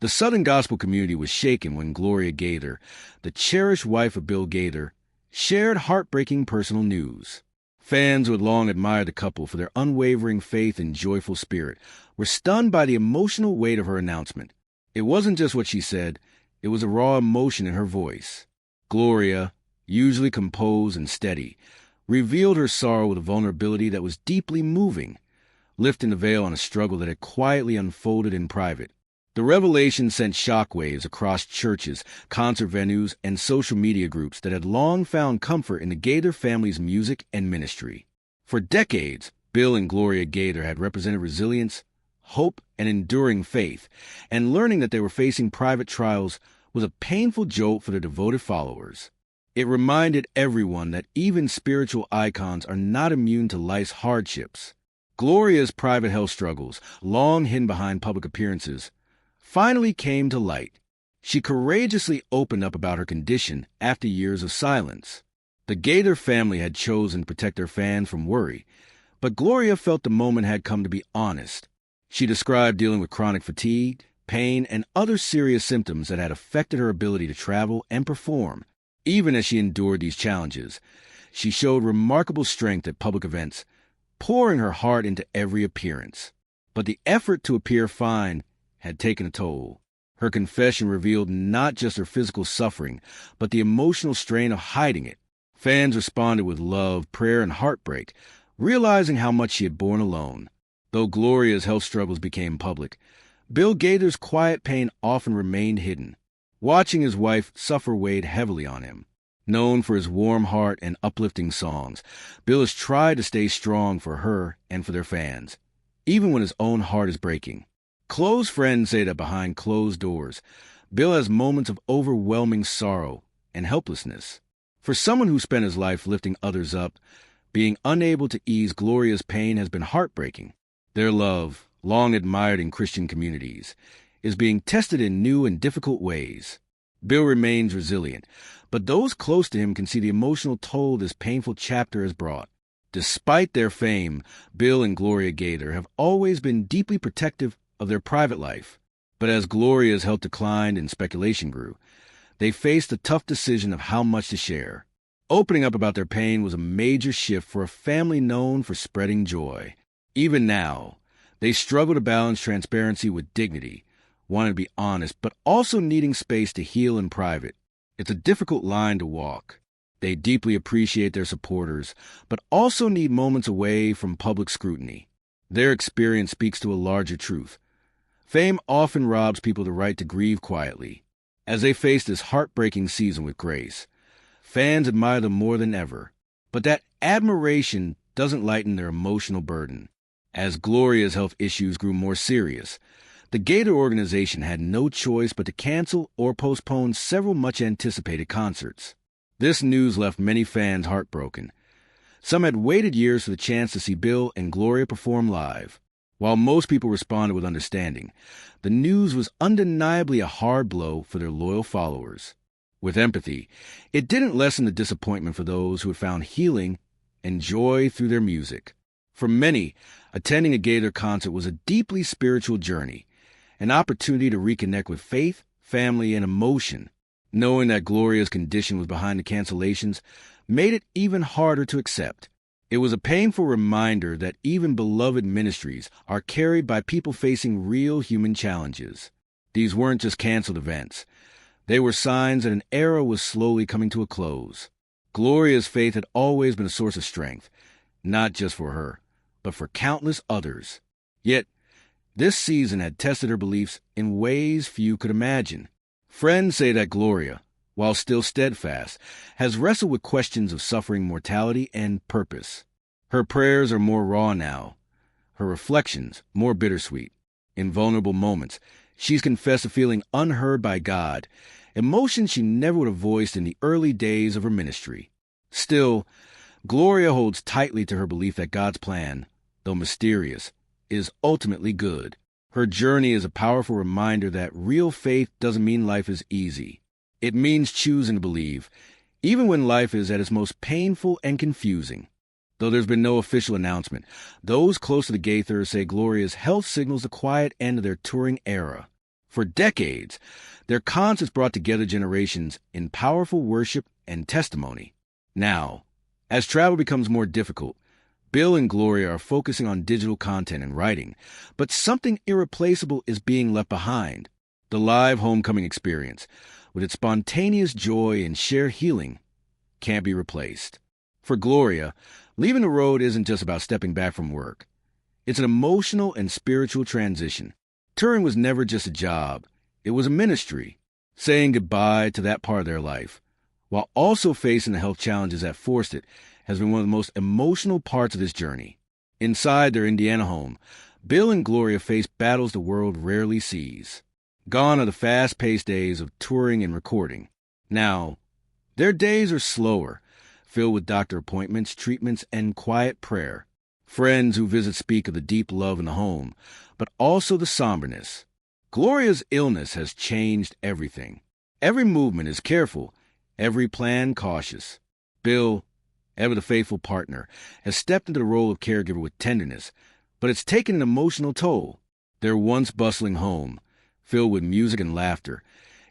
The Southern gospel community was shaken when Gloria Gaither, the cherished wife of Bill Gaither, shared heartbreaking personal news. Fans who had long admired the couple for their unwavering faith and joyful spirit were stunned by the emotional weight of her announcement. It wasn't just what she said, it was a raw emotion in her voice. Gloria, usually composed and steady, revealed her sorrow with a vulnerability that was deeply moving, lifting the veil on a struggle that had quietly unfolded in private. The revelation sent shockwaves across churches, concert venues, and social media groups that had long found comfort in the Gaither family's music and ministry. For decades, Bill and Gloria Gaither had represented resilience, hope, and enduring faith, and learning that they were facing private trials was a painful jolt for their devoted followers. It reminded everyone that even spiritual icons are not immune to life's hardships. Gloria's private health struggles, long hidden behind public appearances, finally came to light. She courageously opened up about her condition after years of silence. The Gaither family had chosen to protect their fans from worry, but Gloria felt the moment had come to be honest. She described dealing with chronic fatigue, pain, and other serious symptoms that had affected her ability to travel and perform. Even as she endured these challenges, she showed remarkable strength at public events, pouring her heart into every appearance. But the effort to appear fine had taken a toll. Her confession revealed not just her physical suffering, but the emotional strain of hiding it. Fans responded with love, prayer, and heartbreak, realizing how much she had borne alone. Though Gloria's health struggles became public, Bill Gaither's quiet pain often remained hidden. Watching his wife suffer weighed heavily on him. Known for his warm heart and uplifting songs, Bill has tried to stay strong for her and for their fans, even when his own heart is breaking. Close friends say that behind closed doors, Bill has moments of overwhelming sorrow and helplessness. For someone who spent his life lifting others up, being unable to ease Gloria's pain has been heartbreaking. Their love, long admired in Christian communities, is being tested in new and difficult ways. Bill remains resilient, but those close to him can see the emotional toll this painful chapter has brought. Despite their fame, Bill and Gloria Gaither have always been deeply protective of their private life. But as Gloria's health declined and speculation grew, they faced the tough decision of how much to share. Opening up about their pain was a major shift for a family known for spreading joy. Even now, they struggle to balance transparency with dignity, wanting to be honest, but also needing space to heal in private. It's a difficult line to walk. They deeply appreciate their supporters, but also need moments away from public scrutiny. Their experience speaks to a larger truth. Fame often robs people the right to grieve quietly. As they face this heartbreaking season with grace, fans admire them more than ever. But that admiration doesn't lighten their emotional burden. As Gloria's health issues grew more serious, the Gaither organization had no choice but to cancel or postpone several much-anticipated concerts. This news left many fans heartbroken. Some had waited years for the chance to see Bill and Gloria perform live. While most people responded with understanding, the news was undeniably a hard blow for their loyal followers. With empathy, it didn't lessen the disappointment for those who had found healing and joy through their music. For many, attending a Gaither concert was a deeply spiritual journey, an opportunity to reconnect with faith, family, and emotion. Knowing that Gloria's condition was behind the cancellations made it even harder to accept. It was a painful reminder that even beloved ministries are carried by people facing real human challenges. These weren't just canceled events. They were signs that an era was slowly coming to a close. Gloria's faith had always been a source of strength, not just for her, but for countless others. Yet, this season had tested her beliefs in ways few could imagine. Friends say that Gloria, while still steadfast, has wrestled with questions of suffering, mortality, and purpose. Her prayers are more raw now, her reflections more bittersweet. In vulnerable moments, she's confessed to feeling unheard by God, emotions she never would have voiced in the early days of her ministry. Still, Gloria holds tightly to her belief that God's plan, though mysterious, is ultimately good. Her journey is a powerful reminder that real faith doesn't mean life is easy. It means choosing to believe, even when life is at its most painful and confusing. Though there's been no official announcement, those close to the Gaithers say Gloria's health signals the quiet end of their touring era. For decades, their concerts brought together generations in powerful worship and testimony. Now, as travel becomes more difficult, Bill and Gloria are focusing on digital content and writing, but something irreplaceable is being left behind. The live homecoming experience, with its spontaneous joy and shared healing, can't be replaced. For Gloria, leaving the road isn't just about stepping back from work. It's an emotional and spiritual transition. Touring was never just a job. It was a ministry, saying goodbye to that part of their life, while also facing the health challenges that forced it, has been one of the most emotional parts of this journey. Inside their Indiana home, Bill and Gloria face battles the world rarely sees. Gone are the fast-paced days of touring and recording. Now, their days are slower, filled with doctor appointments, treatments, and quiet prayer. Friends who visit speak of the deep love in the home, but also the somberness. Gloria's illness has changed everything. Every movement is careful, every plan cautious. Bill, ever the faithful partner, has stepped into the role of caregiver with tenderness, but it's taken an emotional toll. Their once bustling home, filled with music and laughter,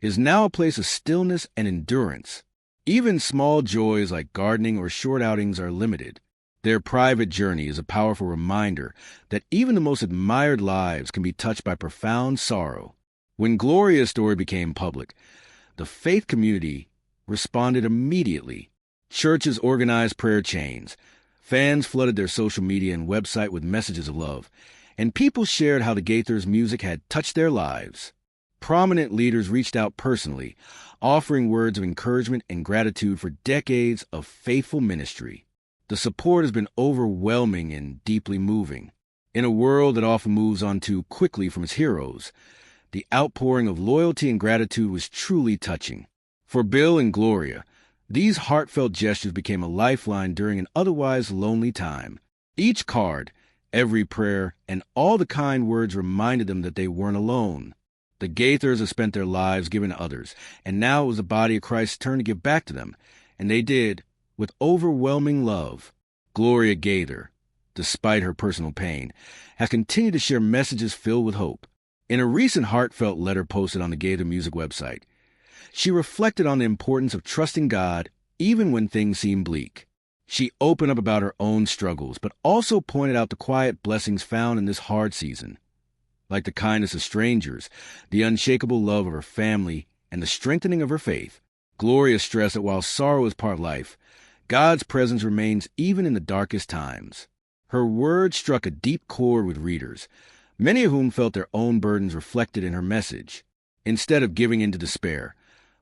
is now a place of stillness and endurance. Even small joys like gardening or short outings are limited. Their private journey is a powerful reminder that even the most admired lives can be touched by profound sorrow. When Gloria's story became public, the faith community responded immediately. Churches organized prayer chains, fans flooded their social media and website with messages of love, and people shared how the Gaithers' music had touched their lives. Prominent leaders reached out personally, offering words of encouragement and gratitude for decades of faithful ministry. The support has been overwhelming and deeply moving. In a world that often moves on too quickly from its heroes, the outpouring of loyalty and gratitude was truly touching. For Bill and Gloria, these heartfelt gestures became a lifeline during an otherwise lonely time. Each card, every prayer, and all the kind words reminded them that they weren't alone. The Gaithers have spent their lives giving to others, and now it was the body of Christ's turn to give back to them, and they did, with overwhelming love. Gloria Gaither, despite her personal pain, has continued to share messages filled with hope. In a recent heartfelt letter posted on the Gaither Music website, she reflected on the importance of trusting God even when things seem bleak. She opened up about her own struggles, but also pointed out the quiet blessings found in this hard season, like the kindness of strangers, the unshakable love of her family, and the strengthening of her faith. Gloria stressed that while sorrow is part of life, God's presence remains even in the darkest times. Her words struck a deep chord with readers, many of whom felt their own burdens reflected in her message. Instead of giving in to despair,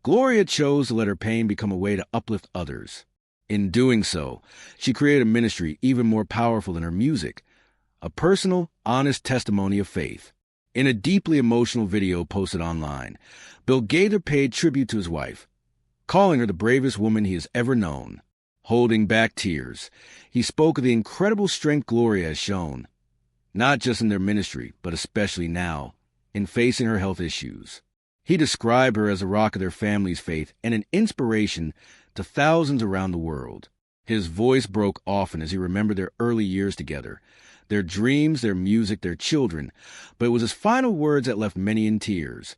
Gloria chose to let her pain become a way to uplift others. In doing so, she created a ministry even more powerful than her music, a personal, honest testimony of faith. In a deeply emotional video posted online, Bill Gaither paid tribute to his wife, calling her the bravest woman he has ever known. Holding back tears, he spoke of the incredible strength Gloria has shown, not just in their ministry, but especially now, in facing her health issues. He described her as a rock of their family's faith and an inspiration to thousands around the world. His voice broke often as he remembered their early years together, their dreams, their music, their children, but it was his final words that left many in tears.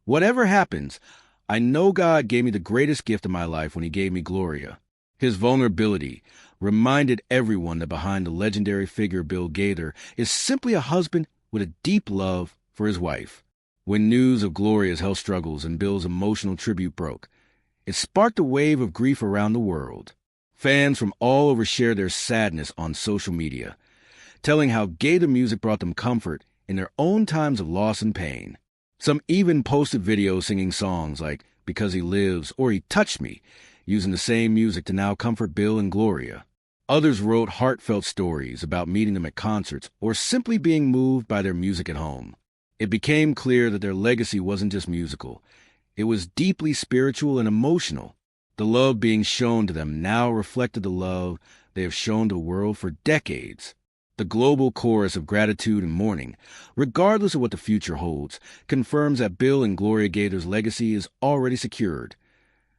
"Whatever happens, I know God gave me the greatest gift of my life when he gave me Gloria." His vulnerability reminded everyone that behind the legendary figure Bill Gaither is simply a husband with a deep love for his wife. When news of Gloria's health struggles and Bill's emotional tribute broke, it sparked a wave of grief around the world. Fans from all over shared their sadness on social media, telling how Gaither music brought them comfort in their own times of loss and pain. Some even posted videos singing songs like "Because He Lives" or "He Touched Me," using the same music to now comfort Bill and Gloria. Others wrote heartfelt stories about meeting them at concerts or simply being moved by their music at home. It became clear that their legacy wasn't just musical. It was deeply spiritual and emotional. The love being shown to them now reflected the love they have shown to the world for decades. The global chorus of gratitude and mourning, regardless of what the future holds, confirms that Bill and Gloria Gaither's legacy is already secured,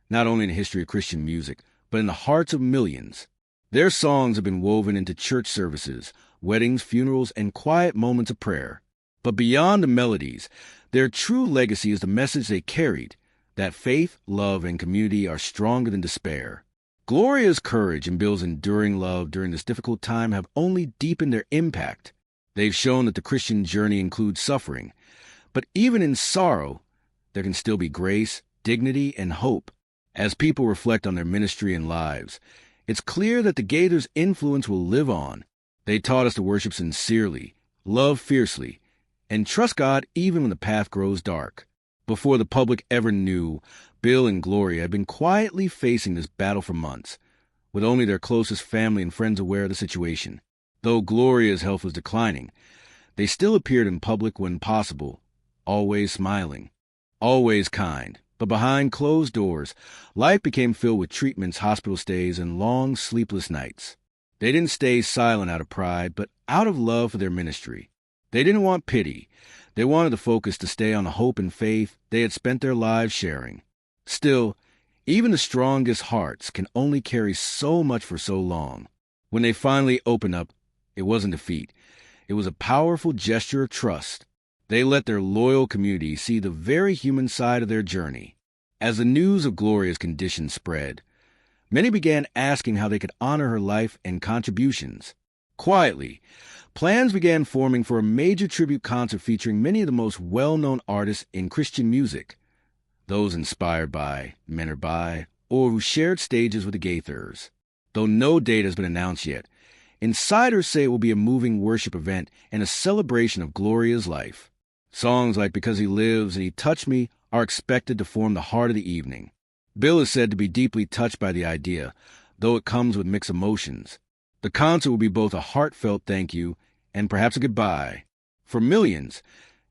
not only in the history of Christian music, but in the hearts of millions. Their songs have been woven into church services, weddings, funerals, and quiet moments of prayer. But beyond the melodies, their true legacy is the message they carried, that faith, love, and community are stronger than despair. Gloria's courage and Bill's enduring love during this difficult time have only deepened their impact. They've shown that the Christian journey includes suffering, but even in sorrow, there can still be grace, dignity, and hope. As people reflect on their ministry and lives, it's clear that the Gaithers' influence will live on. They taught us to worship sincerely, love fiercely, and trust God even when the path grows dark. Before the public ever knew, Bill and Gloria had been quietly facing this battle for months, with only their closest family and friends aware of the situation. Though Gloria's health was declining, they still appeared in public when possible, always smiling, always kind. But behind closed doors, life became filled with treatments, hospital stays, and long, sleepless nights. They didn't stay silent out of pride, but out of love for their ministry. They didn't want pity. They wanted the focus to stay on the hope and faith they had spent their lives sharing. Still, even the strongest hearts can only carry so much for so long. When they finally opened up, it wasn't defeat. It was a powerful gesture of trust. They let their loyal community see the very human side of their journey. As the news of Gloria's condition spread, many began asking how they could honor her life and contributions. Quietly, plans began forming for a major tribute concert featuring many of the most well-known artists in Christian music, those inspired by, mentored by, or who shared stages with the Gaithers. Though no date has been announced yet, insiders say it will be a moving worship event and a celebration of Gloria's life. Songs like Because He Lives and He Touched Me are expected to form the heart of the evening. Bill is said to be deeply touched by the idea, though it comes with mixed emotions. The concert will be both a heartfelt thank you and perhaps a goodbye. For millions,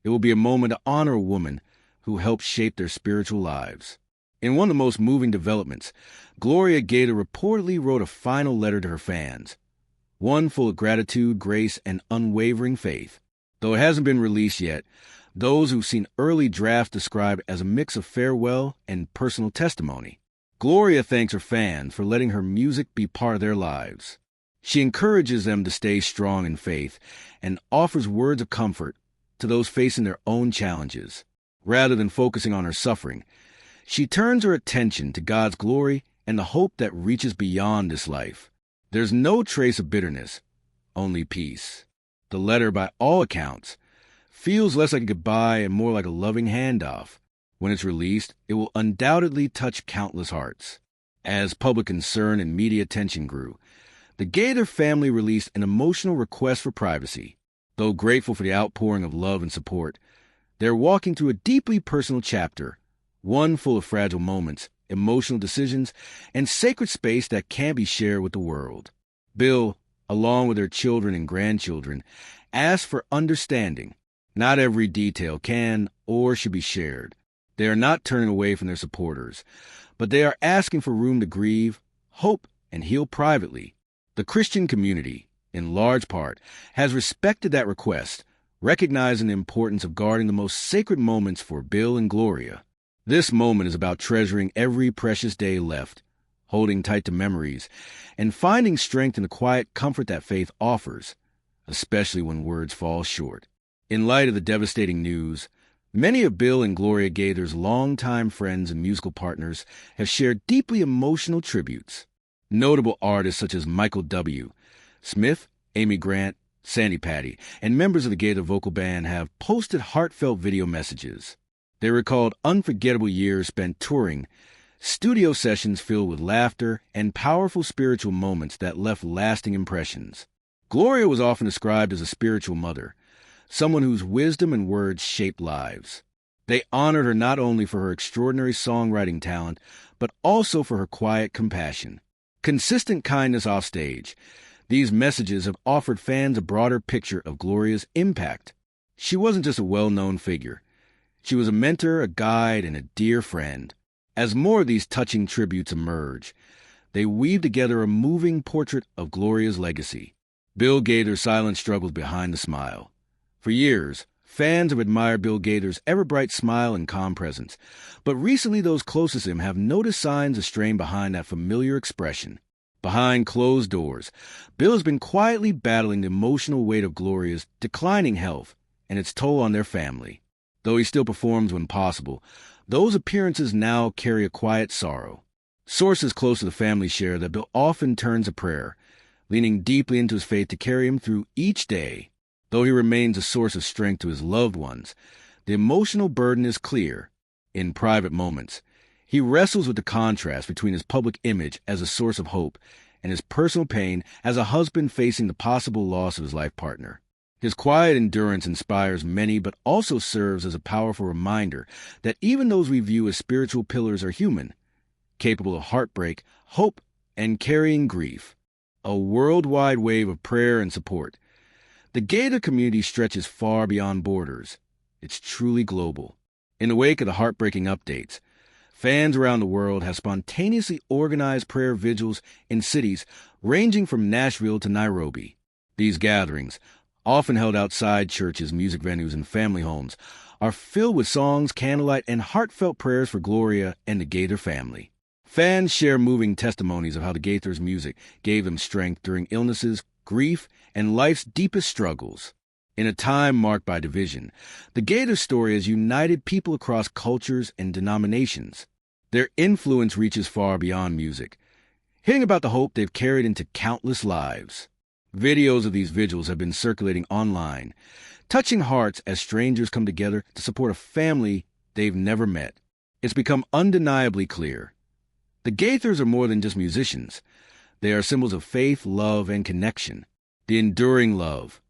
it will be a moment to honor a woman who helped shape their spiritual lives. In one of the most moving developments, Gloria Gaither reportedly wrote a final letter to her fans, one full of gratitude, grace, and unwavering faith. Though it hasn't been released yet, those who've seen early drafts describe it as a mix of farewell and personal testimony. Gloria thanks her fans for letting her music be part of their lives. She encourages them to stay strong in faith and offers words of comfort to those facing their own challenges. Rather than focusing on her suffering, she turns her attention to God's glory and the hope that reaches beyond this life. There's no trace of bitterness, only peace. The letter, by all accounts, feels less like a goodbye and more like a loving handoff. When it's released, it will undoubtedly touch countless hearts. As public concern and media attention grew, the Gaither family released an emotional request for privacy. Though grateful for the outpouring of love and support, they're walking through a deeply personal chapter, one full of fragile moments, emotional decisions, and sacred space that can't be shared with the world. Bill, along with their children and grandchildren, asked for understanding. Not every detail can or should be shared. They are not turning away from their supporters, but they are asking for room to grieve, hope, and heal privately. The Christian community, in large part, has respected that request, recognizing the importance of guarding the most sacred moments for Bill and Gloria. This moment is about treasuring every precious day left, holding tight to memories, and finding strength in the quiet comfort that faith offers, especially when words fall short. In light of the devastating news, many of Bill and Gloria Gaither's longtime friends and musical partners have shared deeply emotional tributes. Notable artists such as Michael W. Smith, Amy Grant, Sandy Patty, and members of the Gaither vocal band have posted heartfelt video messages. They recalled unforgettable years spent touring, studio sessions filled with laughter, and powerful spiritual moments that left lasting impressions. Gloria was often described as a spiritual mother, someone whose wisdom and words shaped lives. They honored her not only for her extraordinary songwriting talent, but also for her quiet compassion. Consistent kindness offstage, these messages have offered fans a broader picture of Gloria's impact. She wasn't just a well-known figure. She was a mentor, a guide, and a dear friend. As more of these touching tributes emerge, they weave together a moving portrait of Gloria's legacy. Bill Gaither's silent struggles behind the smile. For years, fans have admired Bill Gaither's ever-bright smile and calm presence, but recently those closest to him have noticed signs of strain behind that familiar expression. Behind closed doors, Bill has been quietly battling the emotional weight of Gloria's declining health and its toll on their family. Though he still performs when possible, those appearances now carry a quiet sorrow. Sources close to the family share that Bill often turns to prayer, leaning deeply into his faith to carry him through each day. Though he remains a source of strength to his loved ones, the emotional burden is clear. In private moments, he wrestles with the contrast between his public image as a source of hope and his personal pain as a husband facing the possible loss of his life partner. His quiet endurance inspires many, but also serves as a powerful reminder that even those we view as spiritual pillars are human, capable of heartbreak, hope, and carrying grief. A worldwide wave of prayer and support. The Gaither community stretches far beyond borders. It's truly global. In the wake of the heartbreaking updates, fans around the world have spontaneously organized prayer vigils in cities ranging from Nashville to Nairobi. These gatherings, often held outside churches, music venues, and family homes, are filled with songs, candlelight, and heartfelt prayers for Gloria and the Gaither family. Fans share moving testimonies of how the Gaithers' music gave them strength during illnesses, grief, and life's deepest struggles. In a time marked by division, the Gaither story has united people across cultures and denominations. Their influence reaches far beyond music, hitting about the hope they've carried into countless lives. Videos of these vigils have been circulating online, touching hearts as strangers come together to support a family they've never met. It's become undeniably clear. The Gaithers are more than just musicians. They are symbols of faith, love, and connection. The enduring love.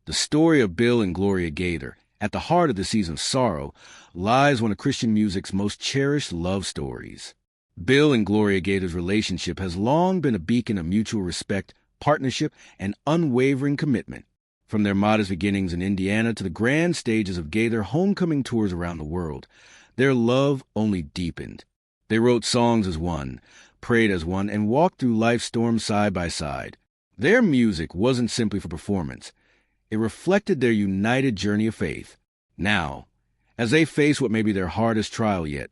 The story of Bill and Gloria Gaither, at the heart of the season of sorrow, lies one of Christian music's most cherished love stories. Bill and Gloria Gaither's relationship has long been a beacon of mutual respect, partnership, and unwavering commitment. From their modest beginnings in Indiana to the grand stages of Gaither homecoming tours around the world, their love only deepened. They wrote songs as one, prayed as one, and walked through life's storms side by side. Their music wasn't simply for performance. It reflected their united journey of faith. Now, as they face what may be their hardest trial yet,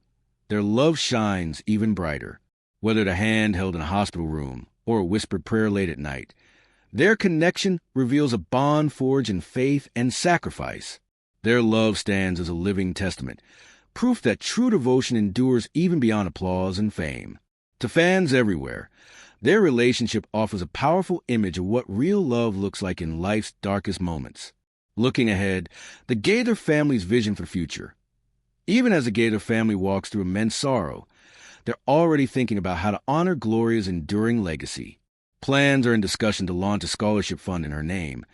their love shines even brighter. Whether the hand held in a hospital room or a whispered prayer late at night, their connection reveals a bond forged in faith and sacrifice. Their love stands as a living testament, proof that true devotion endures even beyond applause and fame. To fans everywhere, their relationship offers a powerful image of what real love looks like in life's darkest moments. Looking ahead, the Gaither family's vision for the future. Even as the Gaither family walks through immense sorrow, they're already thinking about how to honor Gloria's enduring legacy. Plans are in discussion to launch a scholarship fund in her name,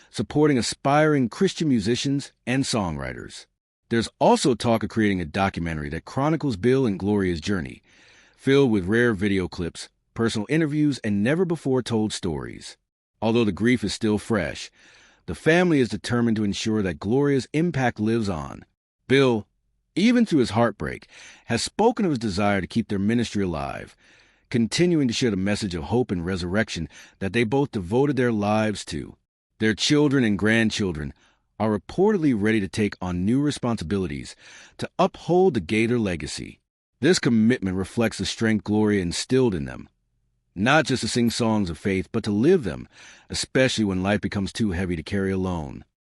supporting aspiring Christian musicians and songwriters. There's also talk of creating a documentary that chronicles Bill and Gloria's journey, filled with rare video clips, personal interviews, and never-before-told stories. Although the grief is still fresh, the family is determined to ensure that Gloria's impact lives on. Bill, even through his heartbreak, has spoken of his desire to keep their ministry alive, continuing to share the message of hope and resurrection that they both devoted their lives to. Their children and grandchildren are reportedly ready to take on new responsibilities to uphold the Gaither legacy. This commitment reflects the strength Gloria instilled in them, not just to sing songs of faith, but to live them, especially when life becomes too heavy to carry alone.